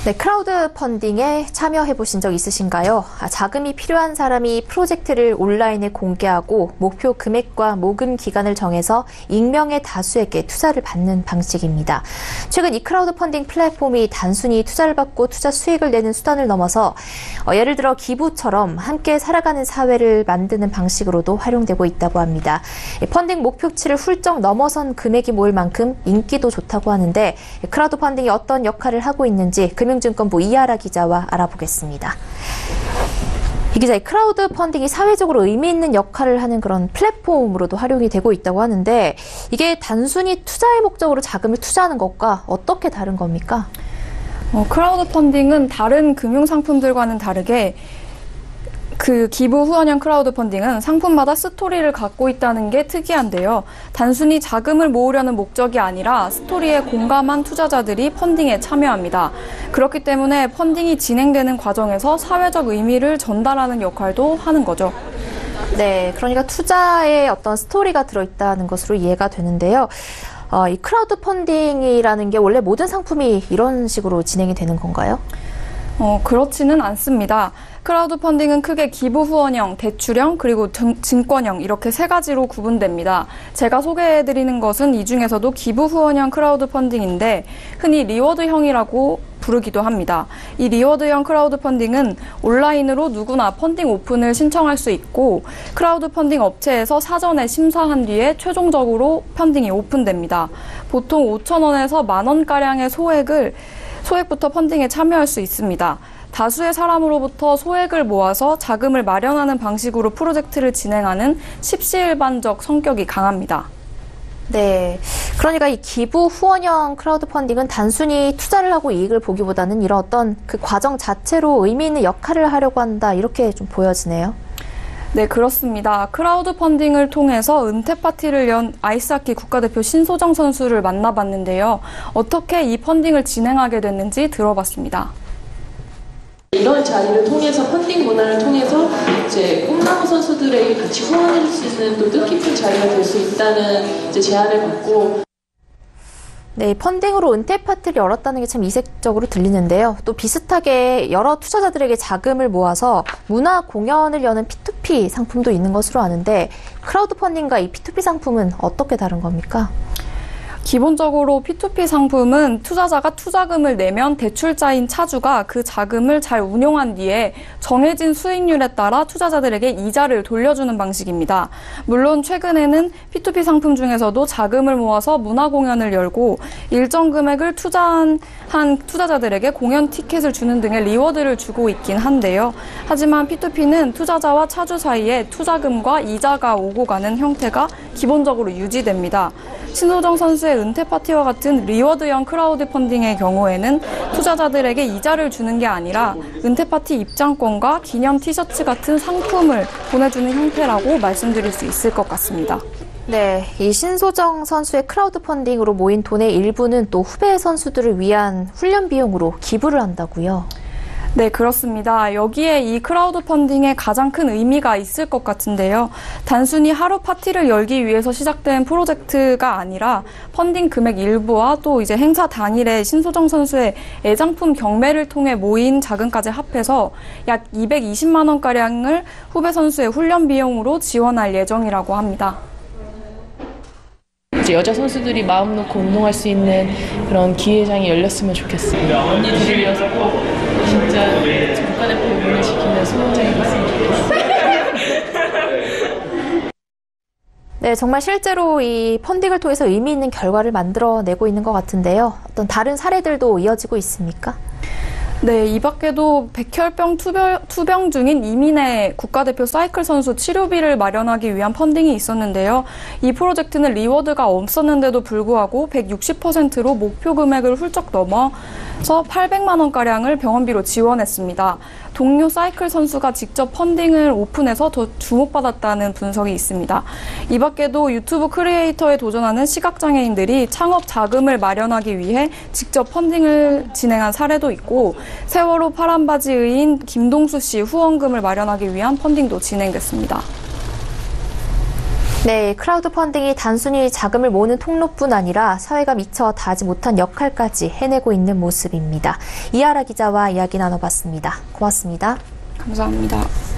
네, 크라우드 펀딩에 참여해 보신 적 있으신가요? 자금이 필요한 사람이 프로젝트를 온라인에 공개하고 목표 금액과 모금 기간을 정해서 익명의 다수에게 투자를 받는 방식입니다. 최근 이 크라우드 펀딩 플랫폼이 단순히 투자를 받고 투자 수익을 내는 수단을 넘어서 예를 들어 기부처럼 함께 살아가는 사회를 만드는 방식으로도 활용되고 있다고 합니다. 펀딩 목표치를 훌쩍 넘어선 금액이 모일 만큼 인기도 좋다고 하는데 크라우드 펀딩이 어떤 역할을 하고 있는지 금융증권부 이하라 기자와 알아보겠습니다. 이 기자, 크라우드 펀딩이 사회적으로 의미 있는 역할을 하는 그런 플랫폼으로도 활용이 되고 있다고 하는데 이게 단순히 투자의 목적으로 자금을 투자하는 것과 어떻게 다른 겁니까? 크라우드 펀딩은 다른 금융 상품들과는 다르게 그 기부 후원형 크라우드 펀딩은 상품마다 스토리를 갖고 있다는 게 특이한데요. 단순히 자금을 모으려는 목적이 아니라 스토리에 공감한 투자자들이 펀딩에 참여합니다. 그렇기 때문에 펀딩이 진행되는 과정에서 사회적 의미를 전달하는 역할도 하는 거죠. 네, 그러니까 투자에 어떤 스토리가 들어있다는 것으로 이해가 되는데요. 이 크라우드 펀딩이라는 게 원래 모든 상품이 이런 식으로 진행이 되는 건가요? 그렇지는 않습니다. 크라우드 펀딩은 크게 기부 후원형, 대출형, 그리고 증권형 이렇게 세 가지로 구분됩니다. 제가 소개해드리는 것은 이 중에서도 기부 후원형 크라우드 펀딩인데 흔히 리워드형이라고 부르기도 합니다. 이 리워드형 크라우드 펀딩은 온라인으로 누구나 펀딩 오픈을 신청할 수 있고 크라우드 펀딩 업체에서 사전에 심사한 뒤에 최종적으로 펀딩이 오픈됩니다. 보통 5,000원에서 10,000원가량의 소액부터 펀딩에 참여할 수 있습니다. 다수의 사람으로부터 소액을 모아서 자금을 마련하는 방식으로 프로젝트를 진행하는 십시일반적 성격이 강합니다. 네, 그러니까 이 기부 후원형 크라우드 펀딩은 단순히 투자를 하고 이익을 보기보다는 이런 어떤 그 과정 자체로 의미 있는 역할을 하려고 한다, 이렇게 좀 보여지네요. 네, 그렇습니다. 크라우드 펀딩을 통해서 은퇴 파티를 연 아이스하키 국가대표 신소정 선수를 만나봤는데요. 어떻게 이 펀딩을 진행하게 됐는지 들어봤습니다. 이런 자리를 통해서 펀딩 문화를 통해서 이제 꿈나무 선수들에게 같이 후원할 수 있는 또 뜻깊은 자리가 될 수 있다는 이제 제안을 받고. 네, 펀딩으로 은퇴 파티를 열었다는 게 참 이색적으로 들리는데요. 또 비슷하게 여러 투자자들에게 자금을 모아서 문화 공연을 여는 P2P 상품도 있는 것으로 아는데 크라우드 펀딩과 이 P2P 상품은 어떻게 다른 겁니까? 기본적으로 P2P 상품은 투자자가 투자금을 내면 대출자인 차주가 그 자금을 잘 운용한 뒤에 정해진 수익률에 따라 투자자들에게 이자를 돌려주는 방식입니다. 물론 최근에는 P2P 상품 중에서도 자금을 모아서 문화 공연을 열고 일정 금액을 투자한 투자자들에게 공연 티켓을 주는 등의 리워드를 주고 있긴 한데요. 하지만 P2P는 투자자와 차주 사이에 투자금과 이자가 오고 가는 형태가 기본적으로 유지됩니다. 신소정 선수의 은퇴 파티와 같은 리워드형 크라우드 펀딩의 경우에는 투자자들에게 이자를 주는 게 아니라 은퇴 파티 입장권과 기념 티셔츠 같은 상품을 보내주는 형태라고 말씀드릴 수 있을 것 같습니다. 네, 이 신소정 선수의 크라우드 펀딩으로 모인 돈의 일부는 또 후배 선수들을 위한 훈련 비용으로 기부를 한다고요? 네, 그렇습니다. 여기에 이 크라우드 펀딩에 가장 큰 의미가 있을 것 같은데요. 단순히 하루 파티를 열기 위해서 시작된 프로젝트가 아니라 펀딩 금액 일부와 또 이제 행사 당일에 신소정 선수의 애장품 경매를 통해 모인 자금까지 합해서 약 220만 원가량을 후배 선수의 훈련 비용으로 지원할 예정이라고 합니다. 이제 여자 선수들이 마음 놓고 운동할 수 있는 그런 기회장이 열렸으면 좋겠어요. 언니들을 위해서 꼭 진짜 국가대표 응원시키는 수영장이 됐으면 좋겠어요. 네, 정말 실제로 이 펀딩을 통해서 의미 있는 결과를 만들어내고 있는 것 같은데요. 어떤 다른 사례들도 이어지고 있습니까? 네, 이 밖에도 백혈병 투병 중인 이민혜 국가대표 사이클 선수 치료비를 마련하기 위한 펀딩이 있었는데요. 이 프로젝트는 리워드가 없었는데도 불구하고 160%로 목표 금액을 훌쩍 넘어서 800만 원가량을 병원비로 지원했습니다. 동료 사이클 선수가 직접 펀딩을 오픈해서 더 주목받았다는 분석이 있습니다. 이 밖에도 유튜브 크리에이터에 도전하는 시각장애인들이 창업 자금을 마련하기 위해 직접 펀딩을 진행한 사례도 있고 세월호 파란바지 의인 김동수 씨 후원금을 마련하기 위한 펀딩도 진행됐습니다. 네, 크라우드 펀딩이 단순히 자금을 모으는 통로뿐 아니라 사회가 미처 다하지 못한 역할까지 해내고 있는 모습입니다. 이하라 기자와 이야기 나눠봤습니다. 고맙습니다. 감사합니다.